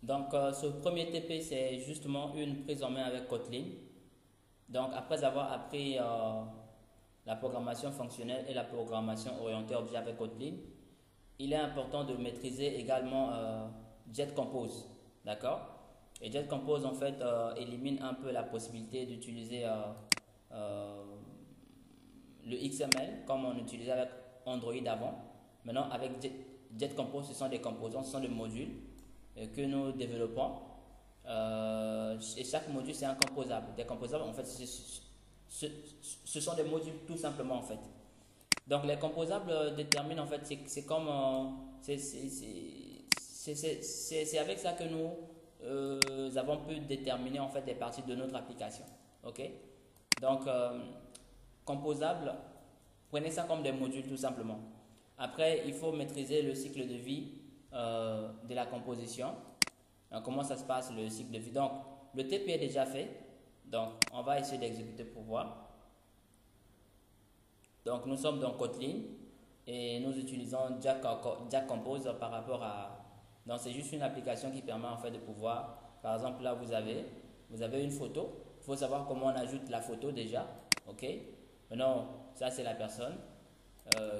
Donc, ce premier TP, c'est justement une prise en main avec Kotlin. Donc, après avoir appris la programmation fonctionnelle et la programmation orientée objet avec Kotlin, il est important de maîtriser également Jet Compose. D'accord? Et Jet Compose, en fait, élimine un peu la possibilité d'utiliser euh, le XML comme on utilisait avec Android avant. Maintenant, avec Jet Compose, ce sont des composants, ce sont des modules que nous développons. Et chaque module, c'est un composable. Des composables, en fait, ce sont des modules tout simplement, en fait. Donc, les composables déterminent, en fait, c'est comme. C'est avec ça que nous avons pu déterminer, en fait, des parties de notre application. OK? Donc, composable, prenez ça comme des modules tout simplement. Après, il faut maîtriser le cycle de vie de la composition. Comment ça se passe le cycle de vie? Donc, le TP est déjà fait. Donc, on va essayer d'exécuter pour voir. Donc, nous sommes dans Kotlin et nous utilisons Jack Compose par rapport à. Donc, c'est juste une application qui permet en fait de pouvoir. Par exemple, là, vous avez une photo. Il faut savoir comment on ajoute la photo déjà. OK? Maintenant, ça, c'est la personne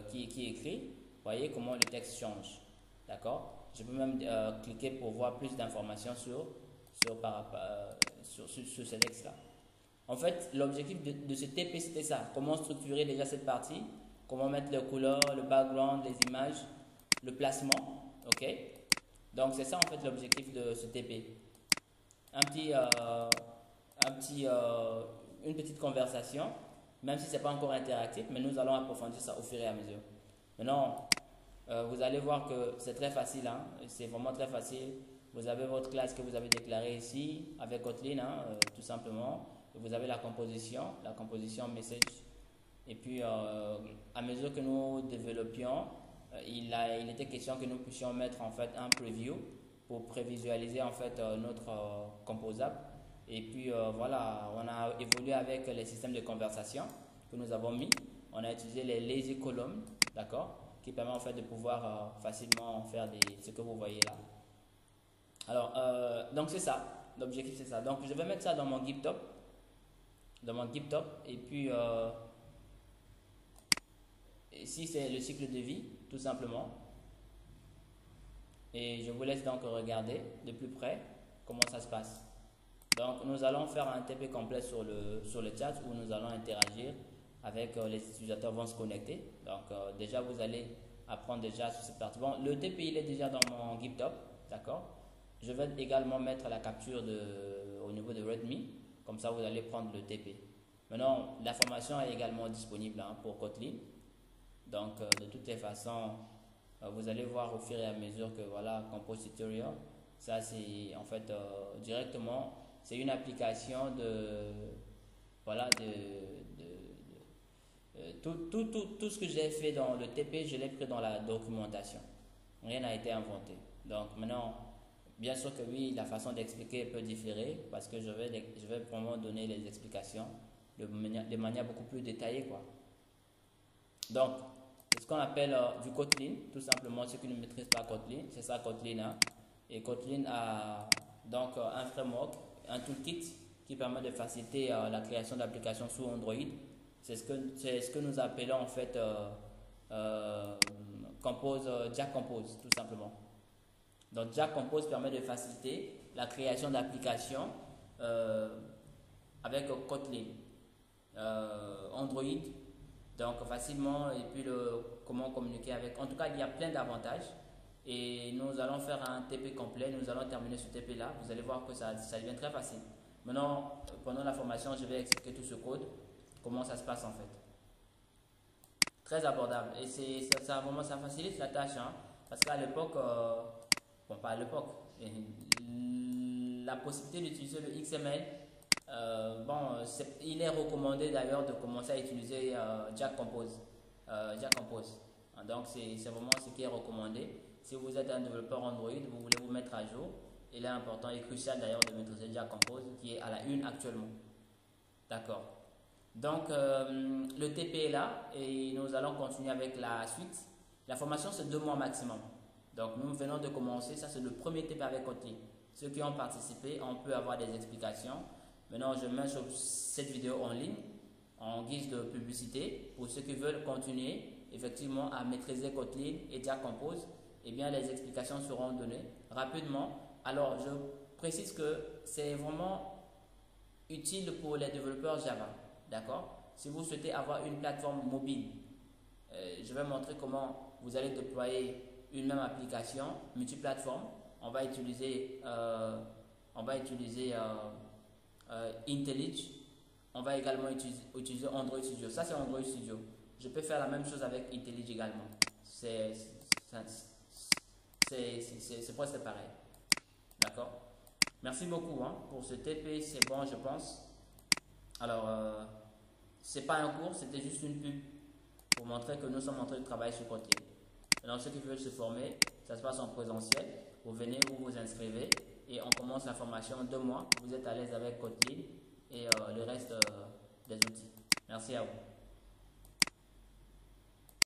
qui écrit. Vous voyez comment le texte change. D'accord? Je peux même cliquer pour voir plus d'informations sur ce texte-là. En fait, l'objectif de ce TP, c'était ça. Comment structurer déjà cette partie, comment mettre les couleurs, le background, les images, le placement. OK? Donc, c'est ça en fait l'objectif de ce TP. Un petit, une petite conversation, même si ce n'est pas encore interactif, mais nous allons approfondir ça au fur et à mesure. Maintenant, vous allez voir que c'est très facile, hein, c'est vraiment très facile. Vous avez votre classe que vous avez déclarée ici avec Kotlin, hein, tout simplement. Vous avez la composition message. Et puis, à mesure que nous développions, il était question que nous puissions mettre en fait un preview pour prévisualiser en fait notre composable. Et puis voilà, on a évolué avec les systèmes de conversation que nous avons mis. On a utilisé les lazy columns, d'accord, qui permet en fait de pouvoir facilement faire ce que vous voyez là. Alors, donc c'est ça. L'objectif c'est ça. Donc je vais mettre ça dans mon GitHub, et puis ici c'est le cycle de vie, tout simplement. Et je vous laisse donc regarder de plus près comment ça se passe. Donc nous allons faire un TP complet sur le chat où nous allons interagir avec les utilisateurs vont se connecter. Donc déjà vous allez apprendre déjà sur cette partie. Bon, le TP il est déjà dans mon GitHub, d'accord. Je vais également mettre la capture au niveau de Redmi, comme ça vous allez prendre le TP. Maintenant, la formation est également disponible hein, pour Kotlin. Donc de toutes les façons, vous allez voir au fur et à mesure que voilà, Compose Tutorial, ça c'est en fait directement, c'est une application voilà, tout ce que j'ai fait dans le TP, je l'ai pris dans la documentation. Rien n'a été inventé. Donc maintenant, bien sûr que oui, la façon d'expliquer peut différer parce que je vais vraiment donner les explications de manière beaucoup plus détaillée, quoi. Donc, c'est ce qu'on appelle du Kotlin, tout simplement. Ceux qui ne maîtrisent pas Kotlin, c'est ça Kotlin. Hein. Et Kotlin a donc un framework, un toolkit qui permet de faciliter la création d'applications sous Android. C'est ce que nous appelons en fait Jack Compose, tout simplement. Donc, Jack Compose permet de faciliter la création d'applications avec Kotlin, Android. Donc facilement, et puis comment communiquer avec. En tout cas, il y a plein d'avantages. Et nous allons faire un TP complet. Nous allons terminer ce TP là. Vous allez voir que ça devient très facile. Maintenant, pendant la formation, je vais expliquer tout ce code. Comment ça se passe en fait. Très abordable. Et vraiment, ça facilite la tâche. Hein, parce qu'à l'époque, bon, pas à l'époque, la possibilité d'utiliser le XML. Bon, il est recommandé d'ailleurs de commencer à utiliser Jack Compose. Donc, c'est vraiment ce qui est recommandé. Si vous êtes un développeur Android, vous voulez vous mettre à jour, il est important et crucial d'ailleurs de maîtriser Jack Compose qui est à la une actuellement. D'accord. Donc, le TP est là et nous allons continuer avec la suite. La formation, c'est 2 mois maximum. Donc, nous venons de commencer. Ça, c'est le premier TP avec Kotlin. Ceux qui ont participé, on peut avoir des explications. Maintenant, je mets cette vidéo en ligne en guise de publicité pour ceux qui veulent continuer effectivement à maîtriser Kotlin et Dia Compose. Eh bien, les explications seront données rapidement. Alors, je précise que c'est vraiment utile pour les développeurs Java. D'accord? Si vous souhaitez avoir une plateforme mobile, je vais montrer comment vous allez déployer une même application multiplateforme. On va utiliser IntelliJ. On va également utiliser Android Studio. Ça, c'est Android Studio. Je peux faire la même chose avec IntelliJ également. C'est presque pareil. D'accord? Merci beaucoup pour ce TP. C'est bon, je pense. Alors, c'est pas un cours, c'était juste une pub pour montrer que nous sommes en train de travailler sur Kotlin. Alors, ceux qui veulent se former, ça se passe en présentiel. Vous venez, vous vous inscrivez et on commence la formation en 2 mois. Vous êtes à l'aise avec Kotlin et le reste des outils. Merci à vous.